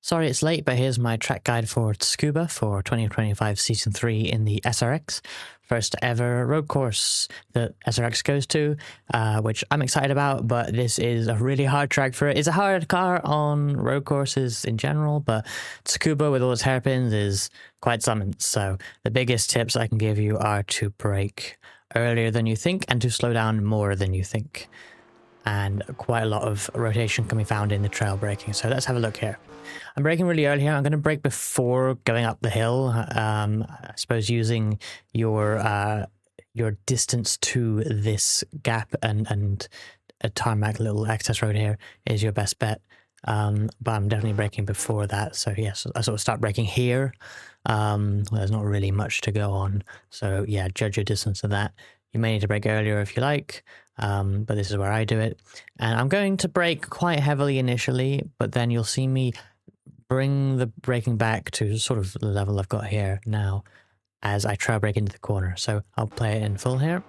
Sorry it's late, but here's my track guide for Tsukuba for 2025 Season 3 in the SRX. First ever road course that SRX goes to, which I'm excited about, but this is a really hard track for it. It's a hard car on road courses in general, but Tsukuba with all its hairpins is quite something. So the biggest tips I can give you are to brake earlier than you think and to slow down more than you think. And quite a lot of rotation can be found in the trail braking. So let's have a look here. I'm braking really early here. I'm going to brake before going up the hill. I suppose using your distance to this gap and a tarmac little access road here is your best bet. But I'm definitely braking before that. So yes, I sort of start braking here. Well, there's not really much to go on. So yeah, judge your distance to that. You may need to brake earlier if you like, but this is where I do it. And I'm going to brake quite heavily initially, but then you'll see me bring the braking back to sort of the level I've got here now as I trail brake into the corner. So I'll play it in full here.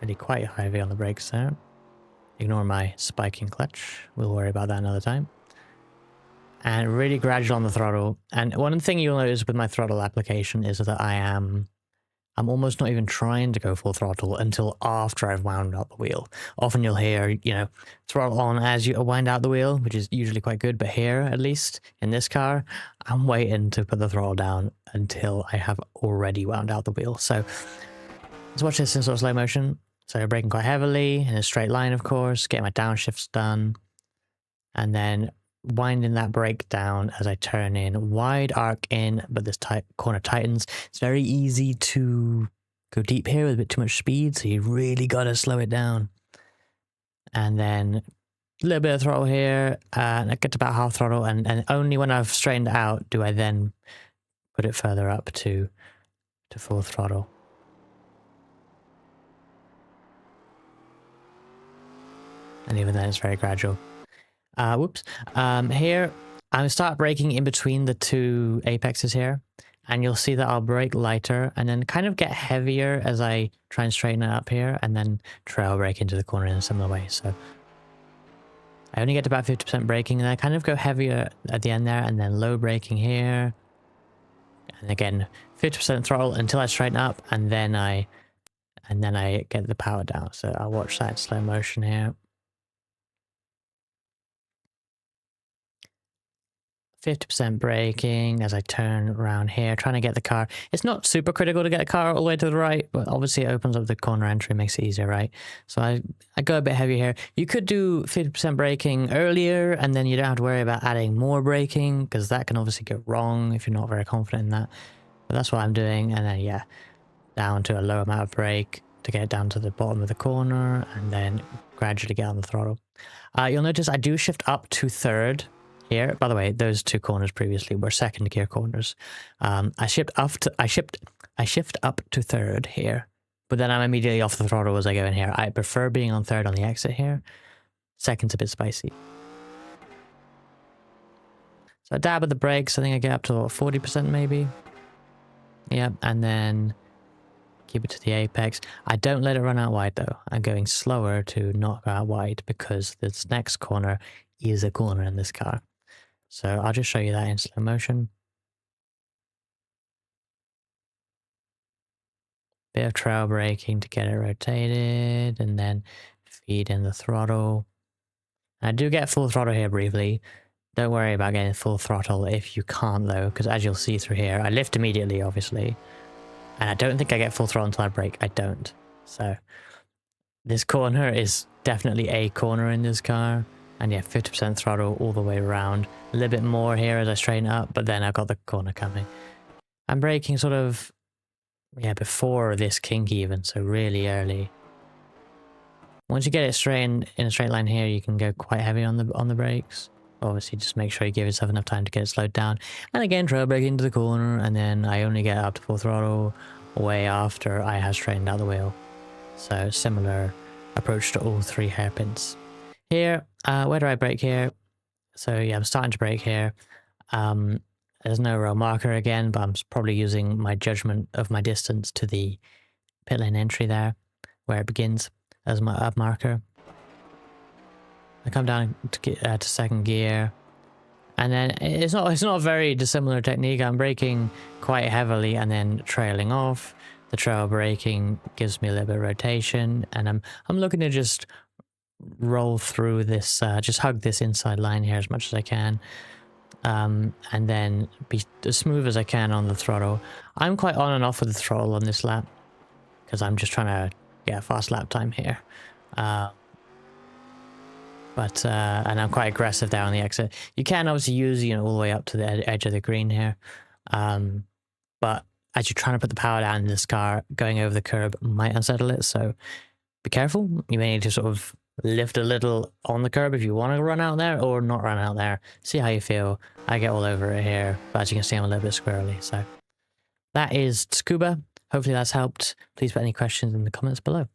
Really quite heavy on the brakes there. Ignore my spiking clutch. We'll worry about that another time. And really gradual on the throttle. And one thing you'll notice with my throttle application is that I'm almost not even trying to go full throttle until after I've wound out the wheel. Often you'll hear, you know, throttle on as you wind out the wheel, which is usually quite good. But here, at least in this car, I'm waiting to put the throttle down until I have already wound out the wheel. So let's watch this in sort of slow motion. So braking quite heavily in a straight line, of course, getting my downshifts done. And then winding that brake down as I turn in, wide arc in, but this corner tightens. It's very easy to go deep here with a bit too much speed, so you really got to slow it down. And then a little bit of throttle here, and I get to about half throttle, and only when I've straightened it out do I then put it further up to full throttle. And even then it's very gradual. Here I start braking in between the two apexes here, and you'll see that I'll brake lighter and then kind of get heavier as I try and straighten it up here, and then trail brake into the corner in a similar way. So I only get to about 50% braking, and I kind of go heavier at the end there, and then low braking here, and again 50% throttle until I straighten up, and then I get the power down. So I'll watch that in slow motion here. 50% braking as I turn around here, trying to get the car. It's not super critical to get the car all the way to the right, but obviously it opens up the corner entry, makes it easier, right? So I go a bit heavier here. You could do 50% braking earlier, and then you don't have to worry about adding more braking, because that can obviously go wrong if you're not very confident in that. But that's what I'm doing, and then yeah, down to a low amount of brake to get down to the bottom of the corner, and then gradually get on the throttle. You'll notice I do shift up to third here. By the way, those two corners previously were second gear corners. I shift up to third here, but then I'm immediately off the throttle as I go in here. I prefer being on third on the exit here. Second's a bit spicy. So I dab at the brakes. I think I get up to 40% maybe. Yeah, and then keep it to the apex. I don't let it run out wide though. I'm going slower to not go out wide, because this next corner is a corner in this car. So I'll just show you that in slow motion. Bit of trail braking to get it rotated, and then feed in the throttle. And I do get full throttle here briefly. Don't worry about getting full throttle if you can't though, because as you'll see through here, I lift immediately obviously. And I don't think I get full throttle until I brake. I don't. So this corner is definitely a corner in this car. And yeah, 50% throttle all the way around. A little bit more here as I straighten up, but then I've got the corner coming. I'm braking sort of, yeah, before this kink even, so really early. Once you get it straightened in a straight line here, you can go quite heavy on the brakes. Obviously, just make sure you give yourself enough time to get it slowed down. And again, trail brake into the corner, and then I only get up to full throttle way after I have straightened out the wheel. So similar approach to all three hairpins. Here, where do I brake here? So yeah, I'm starting to brake here. There's no real marker again, but I'm probably using my judgment of my distance to the pit lane entry there, where it begins as my up marker. I come down to second gear, And then it's not a very dissimilar technique. I'm braking quite heavily and then trailing off. The trail braking gives me a little bit of rotation, and I'm looking to just roll through this, just hug this inside line here as much as I can, and then be as smooth as I can on the throttle. I'm quite on and off with the throttle on this lap because I'm just trying to get a fast lap time here. And I'm quite aggressive there on the exit. You can obviously use, you know, all the way up to the edge of the green here. But as you're trying to put the power down in this car, going over the curb might unsettle it. So be careful. You may need to sort of lift a little on the curb if you want to run out there, or not run out there. See how you feel. I get all over it here, but as you can see, I'm a little bit squirrely. So that is Tsukuba. Hopefully that's helped. Please put any questions in the comments below.